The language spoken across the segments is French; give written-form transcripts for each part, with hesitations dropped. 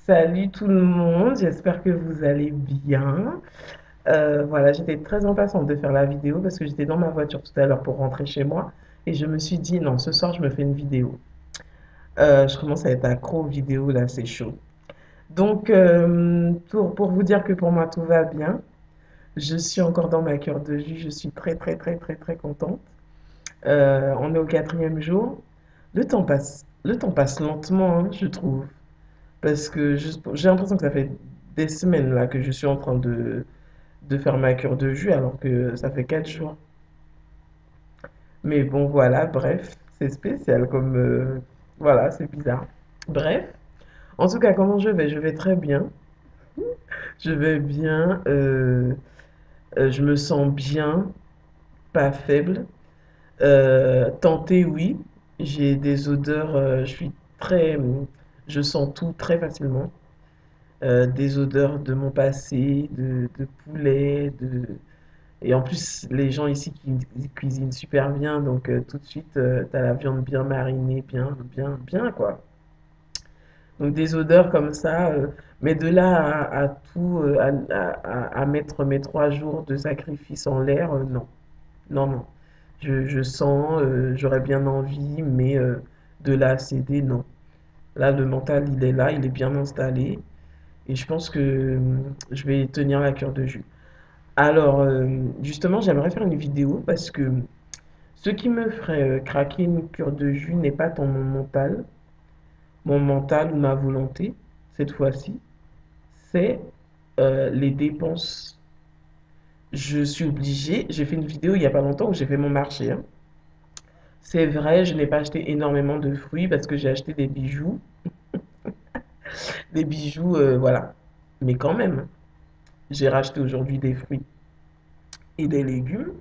Salut tout le monde, j'espère que vous allez bien. Voilà, j'étais très impatiente de faire la vidéo parce que j'étais dans ma voiture tout à l'heure pour rentrer chez moi et je me suis dit non, ce soir je me fais une vidéo. Je commence à être accro aux vidéos là, c'est chaud. Donc, pour vous dire que pour moi tout va bien, je suis encore dans ma cure de jus, je suis très très très très très contente. On est au quatrième jour. Le temps passe lentement, hein, je trouve. Parce que j'ai l'impression que ça fait des semaines là que je suis en train de faire ma cure de jus alors que ça fait 4 jours. Mais bon, voilà, bref, c'est spécial comme... voilà, c'est bizarre. Bref, en tout cas, comment je vais? Je vais très bien. Je vais bien. Je me sens bien, pas faible. Tentée, oui. J'ai des odeurs, je suis très... Je sens tout très facilement. Des odeurs de mon passé, de poulet, de... Et en plus, les gens ici qui cuisinent super bien, donc tout de suite, t'as la viande bien marinée, bien, bien, bien, quoi. Donc des odeurs comme ça, mais de là à tout, à mettre mes 3 jours de sacrifice en l'air, non. Non, non. Je sens, j'aurais bien envie, mais de là à céder, non. Là, le mental, il est là, il est bien installé. Et je pense que je vais tenir la cure de jus. Alors, justement, j'aimerais faire une vidéo parce que ce qui me ferait craquer une cure de jus n'est pas tant mon mental ou ma volonté, cette fois-ci, c'est les dépenses. Je suis obligée, j'ai fait une vidéo il n'y a pas longtemps où j'ai fait mon marché, hein. C'est vrai, je n'ai pas acheté énormément de fruits parce que j'ai acheté des bijoux, voilà. Mais quand même, j'ai racheté aujourd'hui des fruits et des légumes.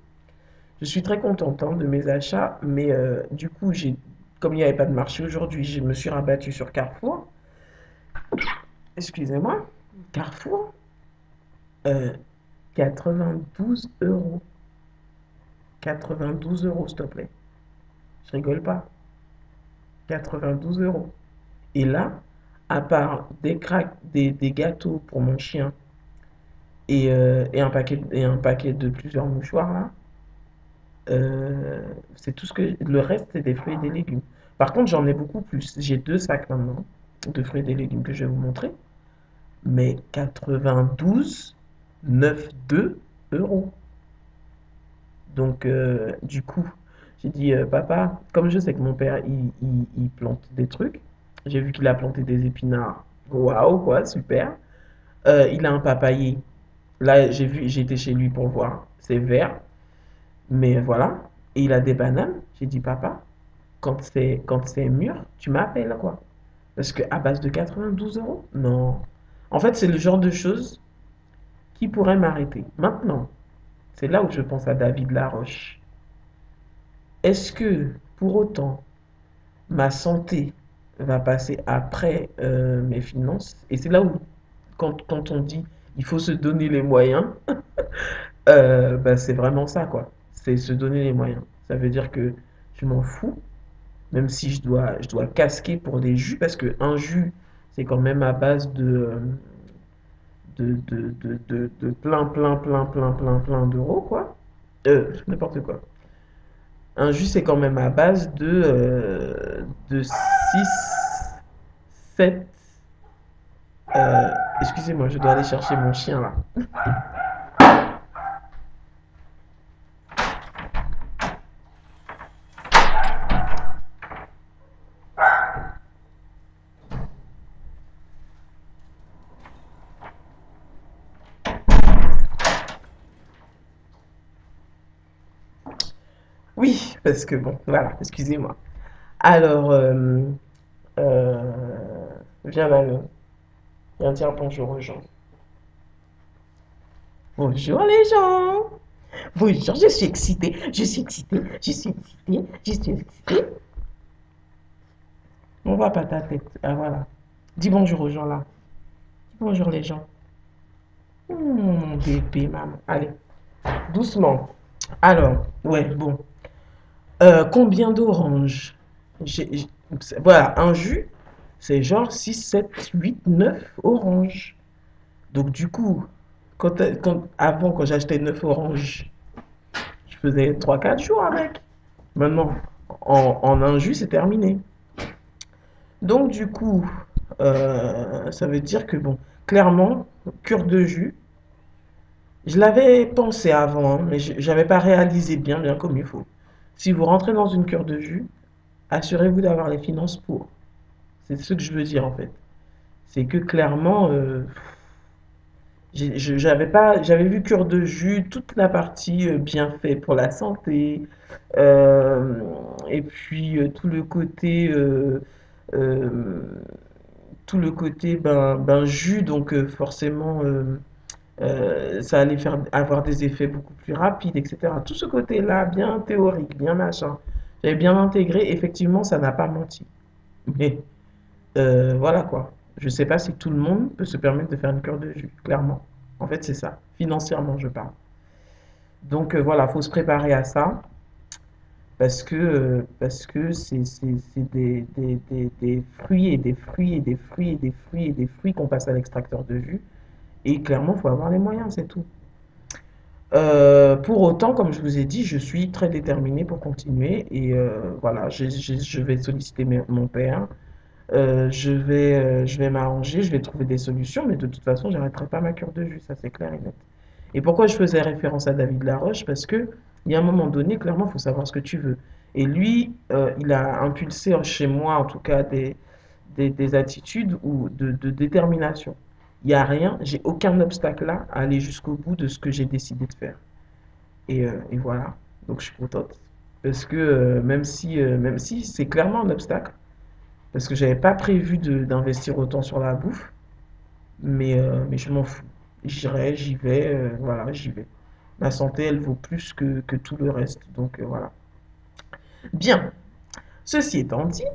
Je suis très contente hein, de mes achats, mais du coup, comme il n'y avait pas de marché aujourd'hui, je me suis rabattue sur Carrefour. Excusez-moi, Carrefour, euh, 92 euros. 92 euros, s'il te plaît. Je rigole pas. 92 euros. Et là, à part des gâteaux pour mon chien et un paquet de plusieurs mouchoirs là, c'est tout ce que. Le reste, c'est des fruits et des légumes. Par contre, j'en ai beaucoup plus. J'ai 2 sacs maintenant de fruits et des légumes que je vais vous montrer. Mais 92, 2 euros. Donc, du coup, j'ai dit, papa, comme je sais que mon père, il plante des trucs, j'ai vu qu'il a planté des épinards. Waouh, quoi, super. Il a un papayer. Là, j'ai été chez lui pour voir. C'est vert, mais voilà. Et il a des bananes. J'ai dit, papa, quand c'est mûr, tu m'appelles, quoi. Parce que à base de 92 euros? Non. En fait, c'est le genre de choses qui pourrait m'arrêter. Maintenant, c'est là où je pense à David Laroche. Est-ce que, pour autant, ma santé va passer après mes finances? Et c'est là où, quand on dit il faut se donner les moyens, bah, c'est vraiment ça, quoi. C'est se donner les moyens. Ça veut dire que je m'en fous, même si je dois casquer pour des jus, parce que un jus, c'est quand même à base de plein d'euros, quoi. N'importe quoi. Un jus, c'est quand même à base de 6 7 excusez-moi, je dois aller chercher mon chien là. Oui, parce que bon, voilà, excusez-moi. Alors, euh, viens là, viens dire bonjour aux gens. Bonjour les gens. Bonjour, je suis excitée, je suis excitée, je suis excitée, je suis excitée. On voit pas ta tête. Ah voilà. Dis bonjour aux gens là. Dis bonjour les gens. Mon bébé, maman. Allez, doucement. Alors, ouais, bon. Combien d'oranges? Voilà, un jus. c'est genre 6, 7, 8, 9 oranges. Donc du coup, avant, quand j'achetais 9 oranges, je faisais 3, 4 jours avec. Maintenant, en un jus, c'est terminé. Donc du coup, ça veut dire que bon, clairement, cure de jus, je l'avais pensé avant, hein, mais j'avais pas réalisé bien comme il faut. Si vous rentrez dans une cure de jus, assurez-vous d'avoir les finances pour. C'est ce que je veux dire en fait. C'est que clairement, j'avais pas, j'avais vu cure de jus, toute la partie bienfait pour la santé, euh, et puis euh, tout le côté ben jus, donc forcément ça allait faire avoir des effets beaucoup plus rapides, etc. Tout ce côté-là, bien théorique, bien machin, j'avais bien intégré. Effectivement, ça n'a pas menti. Mais voilà quoi. Je sais pas si tout le monde peut se permettre de faire une cure de jus, clairement. En fait, c'est ça. Financièrement, je parle. Donc voilà, faut se préparer à ça parce que c'est des fruits et des fruits et des fruits et des fruits et des fruits qu'on passe à l'extracteur de jus. Et clairement, il faut avoir les moyens, c'est tout. Pour autant, comme je vous ai dit, je suis très déterminé pour continuer et voilà, je vais solliciter mon père. Je vais m'arranger, je vais trouver des solutions, mais de toute façon, j'arrêterai pas ma cure de jus, ça c'est clair et net. Et pourquoi je faisais référence à David Laroche? Parce que il y a un moment donné, clairement, il faut savoir ce que tu veux. Et lui, il a impulsé chez moi, en tout cas, des attitudes ou de détermination. Il n'y a rien, j'ai aucun obstacle là à aller jusqu'au bout de ce que j'ai décidé de faire. Et voilà, donc je suis contente. Parce que même si c'est clairement un obstacle, parce que j'avais pas prévu d'investir autant sur la bouffe, mais je m'en fous. J'irai, j'y vais, voilà, j'y vais. Ma santé, elle vaut plus que tout le reste, donc voilà. Bien, ceci étant dit,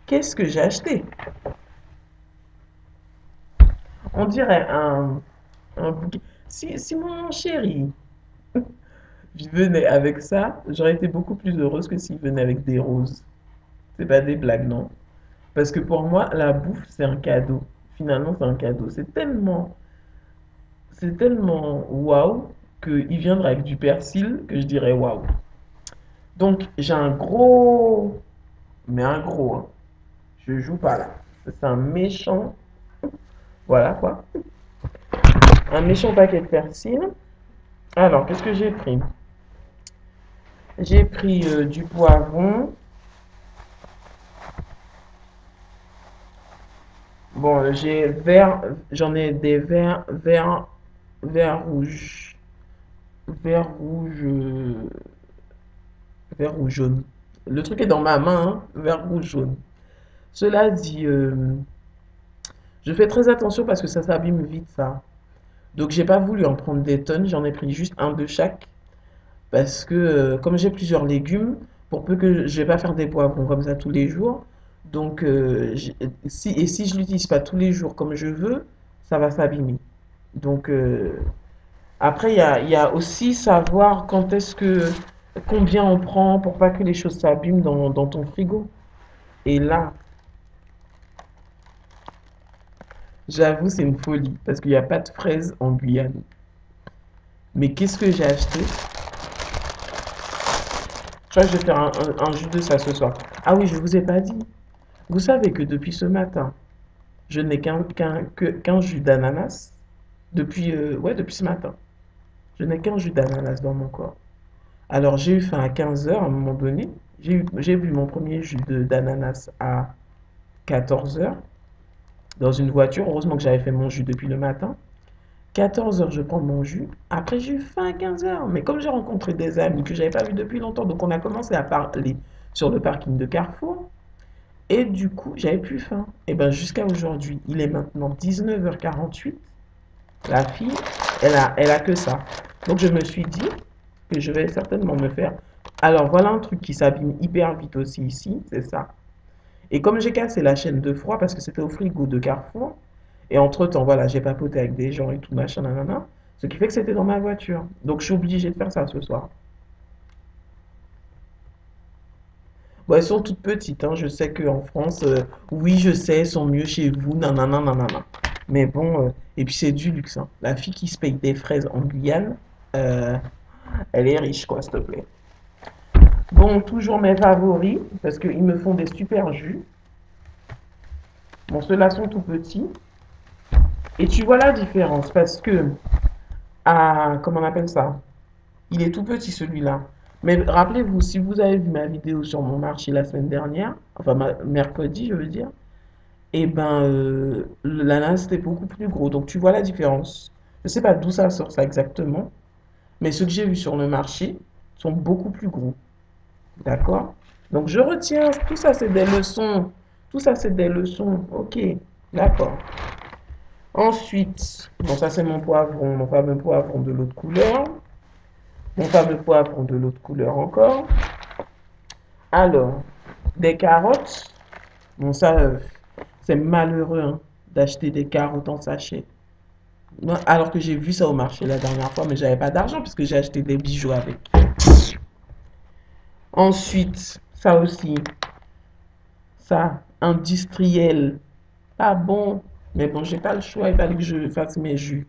qu'est-ce que j'ai acheté? On dirait un bouquet. Si mon chéri venait avec ça, j'aurais été beaucoup plus heureuse que s'il venait avec des roses. C'est pas des blagues, non? Parce que pour moi, la bouffe, c'est un cadeau. Finalement, c'est un cadeau. C'est tellement waouh qu'il viendra avec du persil que je dirais waouh. Donc, j'ai un gros, mais un gros, hein. Je joue pas là. C'est un méchant, voilà quoi. Un méchant paquet de persil. Alors, qu'est-ce que j'ai pris? J'ai pris du poivron. Bon, j'en ai des vert rouge, vert rouge, vert rouge jaune. Le truc est dans ma main, hein, vert rouge jaune. Cela dit, je fais très attention parce que ça s'abîme vite, ça. Donc, j'ai pas voulu en prendre des tonnes, j'en ai pris juste un de chaque. Parce que, comme j'ai plusieurs légumes, pour peu que je vais pas faire des poivrons comme ça tous les jours. Donc, si je l'utilise pas tous les jours comme je veux, ça va s'abîmer. Donc, après, il y a aussi savoir combien on prend pour pas que les choses s'abîment dans ton frigo. Et là, j'avoue, c'est une folie parce qu'il n'y a pas de fraises en Guyane. Mais qu'est-ce que j'ai acheté? Je crois que je vais faire un jus de ça ce soir. Ah oui, je vous ai pas dit. Vous savez que depuis ce matin, je n'ai qu'un jus d'ananas. Depuis ce matin. Je n'ai qu'un jus d'ananas dans mon corps. Alors j'ai eu faim à 15 heures à un moment donné. J'ai bu mon premier jus d'ananas à 14 heures dans une voiture. Heureusement que j'avais fait mon jus depuis le matin. 14 heures, je prends mon jus. Après, j'ai eu faim à 15 heures. Mais comme j'ai rencontré des amis que j'avais pas vus depuis longtemps, donc on a commencé à parler sur le parking de Carrefour. Et du coup, j'avais plus faim. Et ben jusqu'à aujourd'hui, il est maintenant 19h48. La fille, elle a que ça. Donc je me suis dit que je vais certainement me faire. Alors voilà un truc qui s'abîme hyper vite aussi ici, c'est ça. Et comme j'ai cassé la chaîne de froid parce que c'était au frigo de Carrefour, et entre-temps, voilà, j'ai papoté avec des gens et tout machin, nanana, ce qui fait que c'était dans ma voiture. Donc je suis obligé de faire ça ce soir. Bon, elles sont toutes petites, hein. Je sais qu'en France, oui, je sais, elles sont mieux chez vous, nanana, nanana. Mais bon, et puis c'est du luxe, hein. La fille qui se paye des fraises en Guyane, euh, elle est riche, quoi, s'il te plaît. Bon, toujours mes favoris, parce qu'ils me font des super jus. Bon, ceux-là sont tout petits. Et tu vois la différence, parce que, ah, comment on appelle ça? Il est tout petit celui-là. Mais rappelez-vous, si vous avez vu ma vidéo sur mon marché la semaine dernière, enfin mercredi, je veux dire, et ben l'ananas c'était beaucoup plus gros. Donc tu vois la différence. Je sais pas d'où ça sort ça exactement, mais ceux que j'ai vus sur le marché sont beaucoup plus gros. D'accord? Donc je retiens, tout ça c'est des leçons. Tout ça c'est des leçons. Ok, d'accord. Ensuite, bon ça c'est mon poivron, mon fameux poivron de l'autre couleur. Mon fameux poivron de l'autre couleur encore. Alors, des carottes. Bon, ça, c'est malheureux hein, d'acheter des carottes en sachet. Moi, alors que j'ai vu ça au marché la dernière fois, mais j'avais pas d'argent puisque j'ai acheté des bijoux avec. Ensuite, ça aussi, ça, industriel. Pas bon. Mais bon, j'ai pas le choix, il fallait que je fasse mes jus.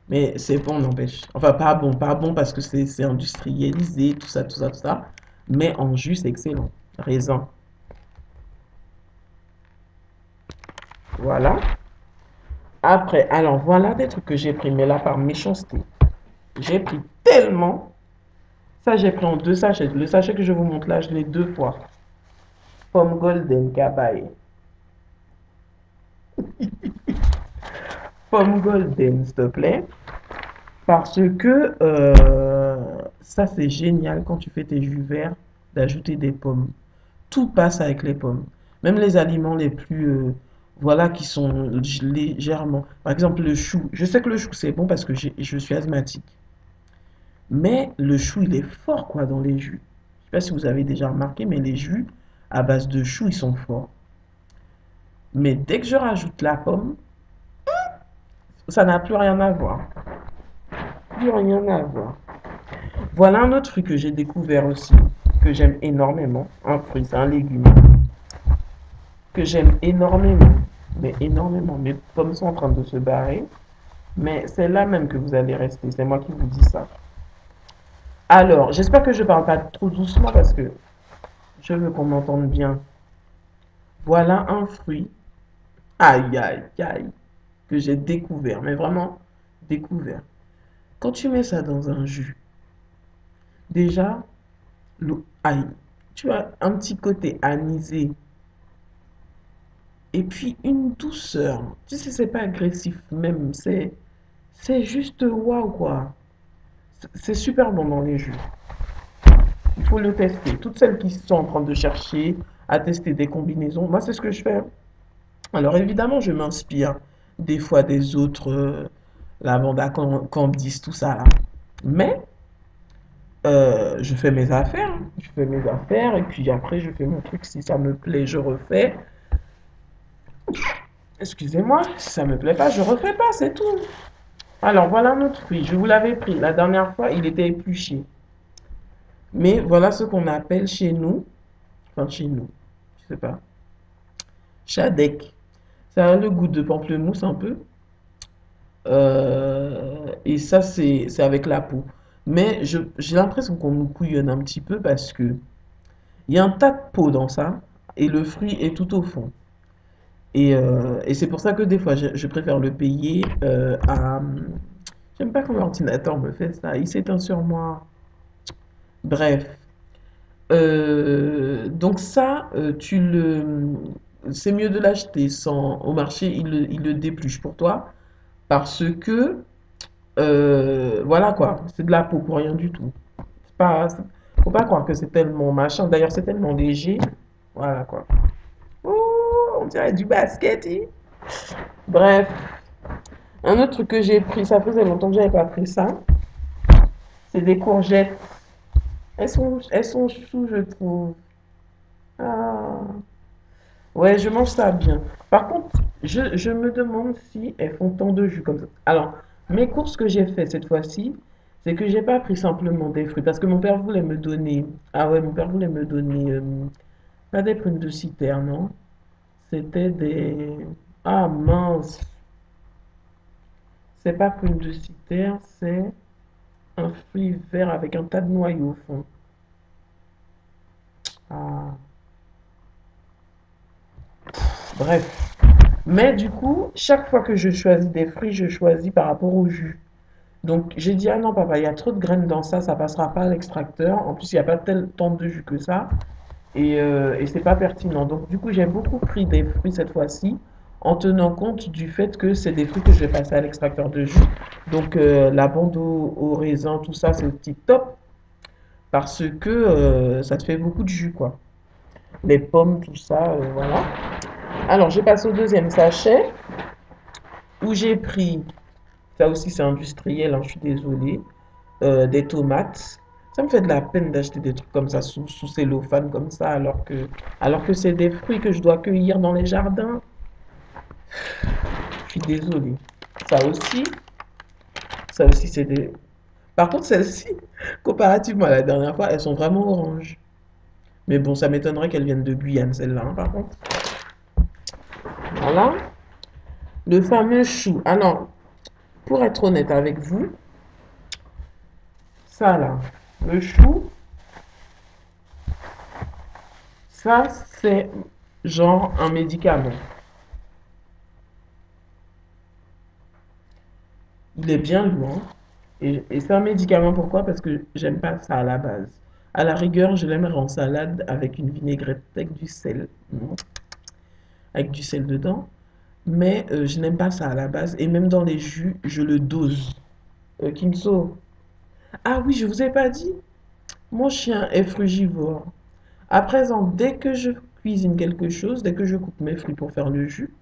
Mais c'est bon, n'empêche. Enfin, pas bon parce que c'est industrialisé, tout ça, tout ça, tout ça. Mais en jus, c'est excellent. Raisin. Voilà. Après, alors voilà des trucs que j'ai pris, mais là par méchanceté. J'ai pris tellement. Ça, j'ai pris en deux sachets. Le sachet que je vous montre là, je l'ai deux fois. Pomme golden cabaye. Pomme golden, s'il te plaît. Parce que ça, c'est génial quand tu fais tes jus verts d'ajouter des pommes. Tout passe avec les pommes. Même les aliments les plus, voilà, qui sont légèrement. Par exemple, le chou. Je sais que le chou, c'est bon parce que je suis asthmatique. Mais le chou, il est fort, quoi, dans les jus. Je sais pas si vous avez déjà remarqué, mais les jus à base de chou, ils sont forts. Mais dès que je rajoute la pomme, ça n'a plus rien à voir. Plus rien à voir. Voilà un autre fruit que j'ai découvert aussi, que j'aime énormément. Un fruit, c'est un légume que j'aime énormément. Mais énormément. Mes pommes sont en train de se barrer. Mais c'est là même que vous allez rester. C'est moi qui vous dis ça. Alors, j'espère que je parle pas trop doucement parce que je veux qu'on m'entende bien. Voilà un fruit. Aïe, aïe, aïe. Que j'ai découvert. Mais vraiment découvert. Quand tu mets ça dans un jus, déjà, l'eau, aïe, tu as un petit côté anisé. Et puis une douceur. Tu sais, c'est pas agressif même. C'est juste waouh, quoi. C'est super bon dans les jus. Il faut le tester. Toutes celles qui sont en train de chercher à tester des combinaisons, moi, c'est ce que je fais. Alors, évidemment, je m'inspire des fois des autres, Lavanda, Candice, tout ça, là. Mais, je fais mes affaires. Je fais mes affaires et puis après, je fais mon truc. Si ça me plaît, je refais. Excusez-moi, si ça me plaît pas, je refais pas, c'est tout. Alors, voilà notre fruit. Je vous l'avais pris. La dernière fois, il était épluché. Mais voilà ce qu'on appelle chez nous, enfin chez nous, je sais pas, Chadec. Ça a le goût de pamplemousse un peu. Et ça, c'est avec la peau. Mais j'ai l'impression qu'on nous couillonne un petit peu parce que il y a un tas de peau dans ça et le fruit est tout au fond. Et c'est pour ça que des fois, je préfère le payer à... J'aime pas quand l'ordinateur me fait ça. Il s'éteint sur moi. Bref. Donc ça, c'est mieux de l'acheter sans au marché, il le dépluche pour toi parce que voilà quoi, c'est de la peau pour rien du tout. C'est pas, faut pas croire que c'est tellement machin. D'ailleurs, c'est tellement léger. Voilà quoi. Oh, on dirait du basket. Bref, un autre truc que j'ai pris, ça faisait longtemps que j'avais pas pris ça. C'est des courgettes. Elles sont chou, je trouve. Ah. Ouais, je mange ça bien. Par contre, je me demande si elles font tant de jus comme ça. Alors, mes courses que j'ai fait cette fois-ci, C'est que j'ai pas pris simplement des fruits parce que mon père voulait me donner. Ah ouais, mon père voulait me donner pas des prunes de citerne, non. C'était des. Ah mince, c'est pas prunes de citerne, c'est un fruit vert avec un tas de noyaux au fond. Ah, bref. Mais du coup, chaque fois que je choisis des fruits, je choisis par rapport au jus. Donc j'ai dit, ah non papa, il y a trop de graines dans ça, ça passera pas à l'extracteur. En plus, il n'y a pas tant de jus que ça. Et c'est pas pertinent. Donc du coup, j'ai beaucoup pris des fruits cette fois-ci, en tenant compte du fait que c'est des fruits que je vais passer à l'extracteur de jus. Donc la bande au raisin, tout ça, c'est tip top, parce que ça te fait beaucoup de jus, quoi. Les pommes, tout ça, voilà. Alors, j'ai passé au deuxième sachet, où j'ai pris, ça aussi c'est industriel, hein, je suis désolée, des tomates. Ça me fait de la peine d'acheter des trucs comme ça sous cellophane comme ça alors que c'est des fruits que je dois cueillir dans les jardins. Je suis désolée. Ça aussi, ça aussi c'est des. Par contre, celles-ci, comparativement à la dernière fois, elles sont vraiment oranges. Mais bon, ça m'étonnerait qu'elles viennent de Guyane, celles-là, hein, par contre. Voilà. Le fameux chou. Alors, pour être honnête avec vous, ça là, le chou, ça c'est genre un médicament. Il est bien loin. Et c'est un médicament, pourquoi? Parce que j'aime pas ça à la base. À la rigueur, je l'aimerais en salade avec une vinaigrette avec du sel. Avec du sel dedans. Mais je n'aime pas ça à la base. Et même dans les jus, je le dose. Kimso. Ah oui, je vous ai pas dit. Mon chien est frugivore. À présent, dès que je cuisine quelque chose, dès que je coupe mes fruits pour faire le jus,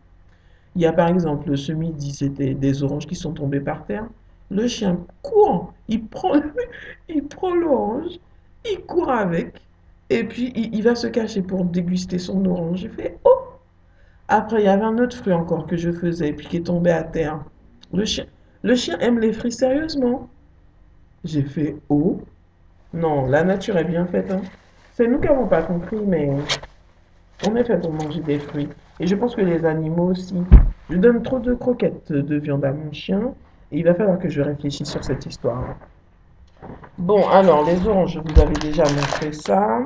il y a par exemple ce midi, c'était des oranges qui sont tombées par terre. Le chien court, il prend l'orange, il court avec, et puis il va se cacher pour déguster son orange. J'ai fait oh! Après, il y avait un autre fruit encore que je faisais, et puis qui est tombé à terre. Le chien, le chien aime les fruits sérieusement. J'ai fait oh! Non, la nature est bien faite, hein. C'est nous qui n'avons pas compris, mais on est fait pour manger des fruits. Et je pense que les animaux aussi. Je donne trop de croquettes de viande à mon chien. Et il va falloir que je réfléchisse sur cette histoire. Bon, alors, les oranges, je vous avais déjà montré ça.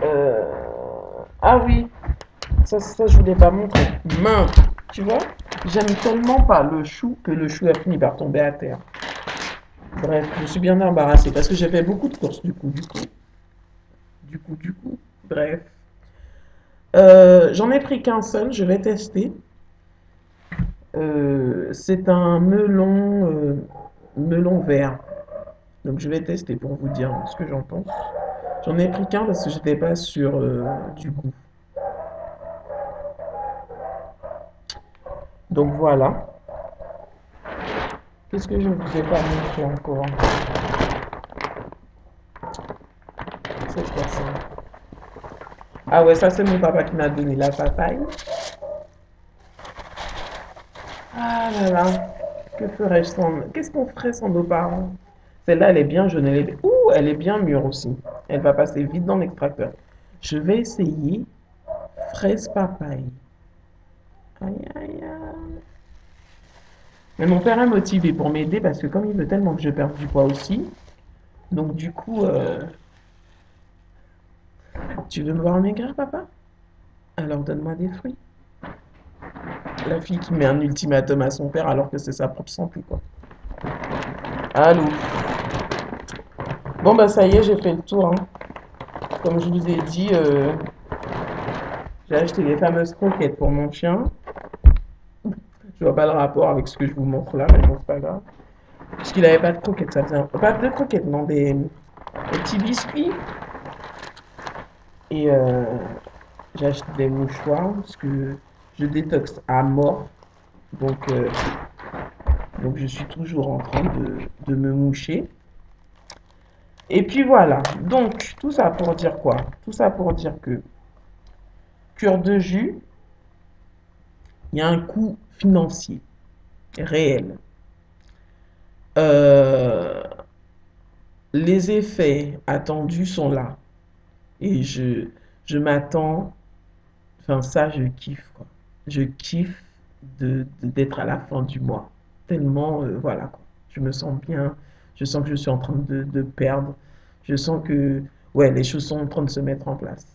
Euh, Ah oui, ça, je ne vous l'ai pas montré. Mince, tu vois, j'aime tellement pas le chou que le chou a fini par tomber à terre. Bref, je suis bien embarrassée parce que j'ai fait beaucoup de courses du coup. Bref. J'en ai pris qu'un seul, je vais tester. C'est un melon vert. Donc je vais tester pour vous dire ce que j'en pense. J'en ai pris qu'un parce que j'étais pas sûr du goût. Donc voilà. Qu'est-ce que je ne vous ai pas montré encore? C'est quoi ça? Ah ouais, ça c'est mon papa qui m'a donné la papaye. Ah là là, que ferais-je sans... Qu'est-ce qu'on ferait sans nos parents? Celle-là, elle est bien jaune. Ouh, elle est bien mûre aussi. Elle va passer vite dans l'extracteur. Je vais essayer fraise papaye. Aïe, aïe, aïe. Mais mon père est motivé pour m'aider parce que comme il veut tellement que je perde du poids aussi, donc du coup, tu veux me voir maigrir, papa? Alors donne-moi des fruits. La fille qui met un ultimatum à son père alors que c'est sa propre santé, quoi. Allô? Bon, bah ça y est, j'ai fait le tour, hein. Comme je vous ai dit, j'ai acheté les fameuses croquettes pour mon chien. Je vois pas le rapport avec ce que je vous montre là, mais bon, c'est pas grave. Parce qu'il avait pas de croquettes, ça faisait un... Pas de croquettes, non, des petits biscuits. Et j'ai acheté des mouchoirs parce que je détoxe à mort. Donc, euh, donc je suis toujours en train de me moucher. Et puis voilà. Donc, tout ça pour dire quoi? Tout ça pour dire que cure de jus, il y a un coût financier réel. Euh, les effets attendus sont là. Et je m'attends, enfin ça, je kiffe, quoi. Je kiffe d'être à la fin du mois. Tellement, voilà, quoi. Je me sens bien, je sens que je suis en train de perdre, je sens que, ouais, les choses sont en train de se mettre en place.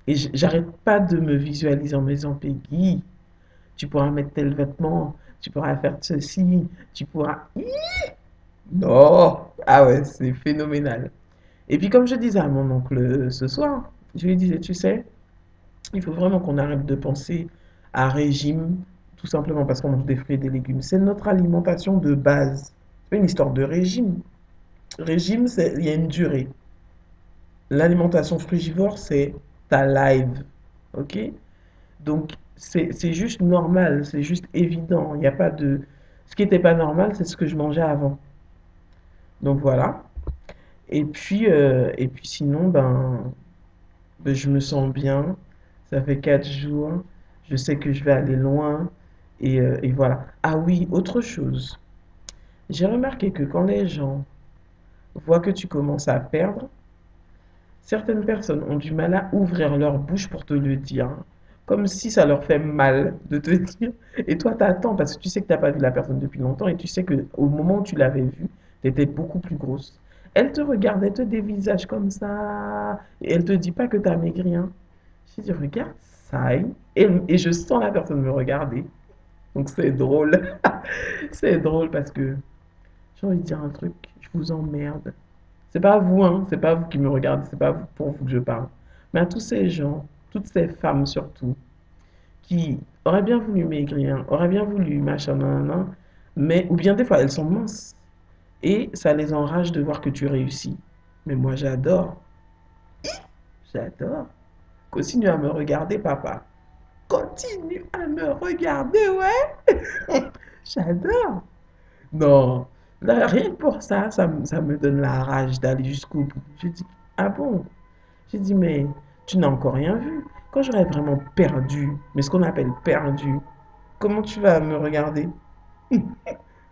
Et j'arrête pas de me visualiser en me disant, Peggy, tu pourras mettre tel vêtement, tu pourras faire ceci, tu pourras... Non! Ah ouais, c'est phénoménal. Et puis comme je disais à mon oncle ce soir, je lui disais, tu sais, il faut vraiment qu'on arrête de penser à régime, tout simplement parce qu'on mange des fruits et des légumes. C'est notre alimentation de base. C'est pas une histoire de régime. Régime, c'est, il y a une durée. L'alimentation frugivore, c'est ta live. OK? Donc, c'est juste normal, c'est juste évident. Il n'y a pas de... Ce qui n'était pas normal, c'est ce que je mangeais avant. Donc voilà. Et puis sinon, ben, je me sens bien. Ça fait 4 jours. Je sais que je vais aller loin. Et voilà. Ah oui, autre chose. J'ai remarqué que quand les gens voient que tu commences à perdre, certaines personnes ont du mal à ouvrir leur bouche pour te le dire. Comme si ça leur fait mal de te dire. Et toi, t'attends parce que tu sais que t'as pas vu la personne depuis longtemps et tu sais que au moment où tu l'avais vue, t'étais beaucoup plus grosse. Elle te regarde, elle te dévisage comme ça. Et elle te dit pas que t'as maigri, hein. Je dis, regarde ça. Et je sens la personne me regarder. Donc c'est drôle. C'est drôle parce que j'ai envie de dire un truc. Je vous emmerde. C'est pas vous, hein. C'est pas vous qui me regardez. C'est pas pour vous que je parle. Mais à tous ces gens, toutes ces femmes surtout, qui auraient bien voulu maigrir, auraient bien voulu machin, nanana, mais, ou bien des fois elles sont minces. Et ça les enrage de voir que tu réussis. Mais moi j'adore. J'adore. Continue à me regarder, papa. Continue à me regarder, ouais. J'adore. Non, là, rien que pour ça, ça me donne la rage d'aller jusqu'au bout. Je dis, ah bon? J'ai dit, mais tu n'as encore rien vu. Quand j'aurai vraiment perdu, mais ce qu'on appelle perdu, comment tu vas me regarder?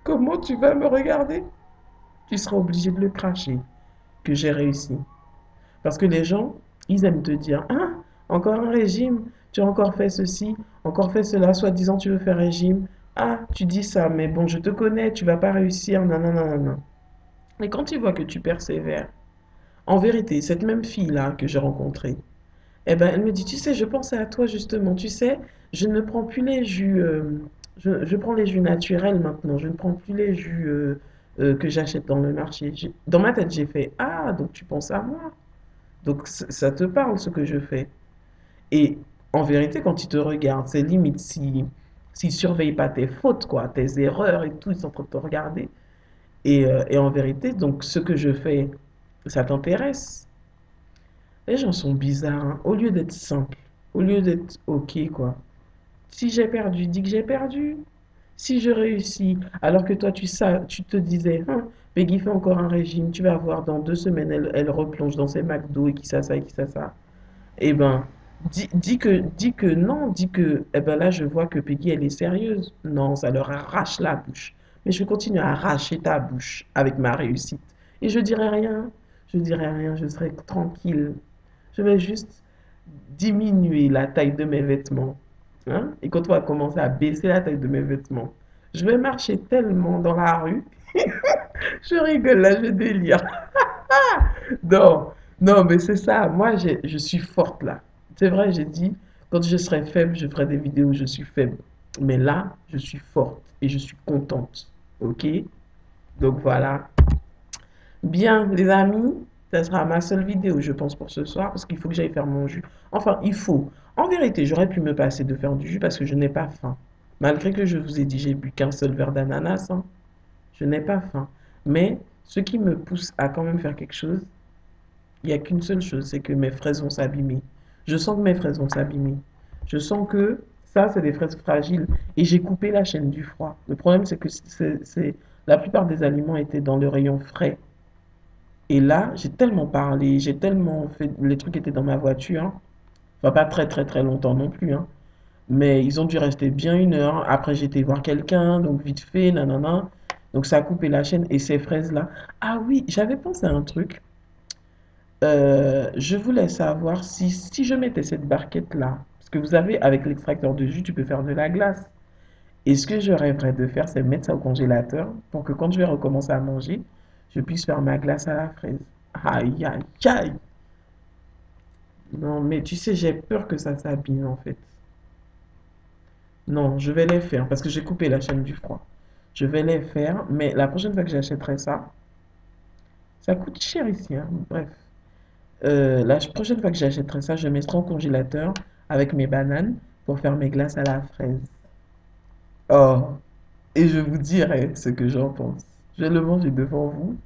Comment tu vas me regarder? Tu seras obligé de le cracher que j'ai réussi. Parce que les gens, ils aiment te dire, ah, encore un régime, tu as encore fait ceci, encore fait cela, soi-disant tu veux faire régime. Ah, tu dis ça, mais bon, je te connais, tu vas pas réussir, nanana, nanana. Et quand ils voient que tu persévères, en vérité, cette même fille-là que j'ai rencontrée, eh ben, elle me dit, tu sais, je pensais à toi justement, tu sais, je ne prends plus les jus, je prends les jus naturels maintenant, je ne prends plus les jus que j'achète dans le marché. Dans ma tête, j'ai fait, ah, donc tu penses à moi. Donc ça te parle ce que je fais. Et en vérité, quand ils te regardent, c'est limite s'ils ne surveillent pas tes fautes, quoi, tes erreurs et tout, ils sont en train de te regarder. Et en vérité, donc ce que je fais, ça t'intéresse. Les gens sont bizarres, hein. Au lieu d'être simple, au lieu d'être OK, quoi. Si j'ai perdu, dis que j'ai perdu. Si je réussis, alors que toi, tu te disais, hein, Peggy fait encore un régime, tu vas voir, dans 2 semaines, elle replonge dans ses McDo et qui ça, et qui ça. Eh ben, dis que non, dis que, eh ben là, je vois que Peggy, elle est sérieuse. Non, ça leur arrache la bouche. Mais je vais continuer à arracher ta bouche avec ma réussite. Et je dirai rien, je serai tranquille. Je vais juste diminuer la taille de mes vêtements. Hein? Et quand on va commencer à baisser la taille de mes vêtements, je vais marcher tellement dans la rue. Je rigole là, je délire. Non, non, mais c'est ça. Moi, je suis forte là. C'est vrai, j'ai dit, quand je serai faible, je ferai des vidéos où je suis faible. Mais là, je suis forte et je suis contente. Ok? Donc voilà. Bien, les amis, ça sera ma seule vidéo, je pense, pour ce soir, parce qu'il faut que j'aille faire mon jus. Enfin, il faut. En vérité, j'aurais pu me passer de faire du jus parce que je n'ai pas faim. Malgré que je vous ai dit, j'ai bu qu'un seul verre d'ananas, hein. Je n'ai pas faim. Mais ce qui me pousse à quand même faire quelque chose, il n'y a qu'une seule chose, c'est que mes fraises vont s'abîmer. Je sens que mes fraises vont s'abîmer. Je sens que ça, c'est des fraises fragiles. Et j'ai coupé la chaîne du froid. Le problème, c'est que la plupart des aliments étaient dans le rayon frais. Et là, j'ai tellement parlé, j'ai tellement fait, les trucs étaient dans ma voiture, hein. Enfin, pas très très très longtemps non plus, hein. Mais ils ont dû rester bien 1 heure. Après, j'ai été voir quelqu'un, donc vite fait, nanana. Donc ça a coupé la chaîne et ces fraises-là. Ah oui, j'avais pensé à un truc. Je voulais savoir si je mettais cette barquette-là, parce que vous avez, avec l'extracteur de jus, tu peux faire de la glace. Et ce que je rêverais de faire, c'est mettre ça au congélateur pour que quand je vais recommencer à manger, je puisse faire ma glace à la fraise. Aïe, aïe, aïe. Non, mais tu sais, j'ai peur que ça s'abîme en fait. Non, je vais les faire parce que j'ai coupé la chaîne du froid. Je vais les faire, mais la prochaine fois que j'achèterai ça, ça coûte cher ici, hein. Bref. La prochaine fois que j'achèterai ça, je mettrai au congélateur avec mes bananes pour faire mes glaces à la fraise. Oh, et je vous dirai ce que j'en pense. Je vais le manger devant vous.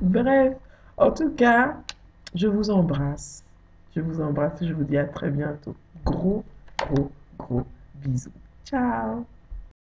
Bref, en tout cas, je vous embrasse. Je vous embrasse et je vous dis à très bientôt. Gros, gros, gros bisous. Ciao!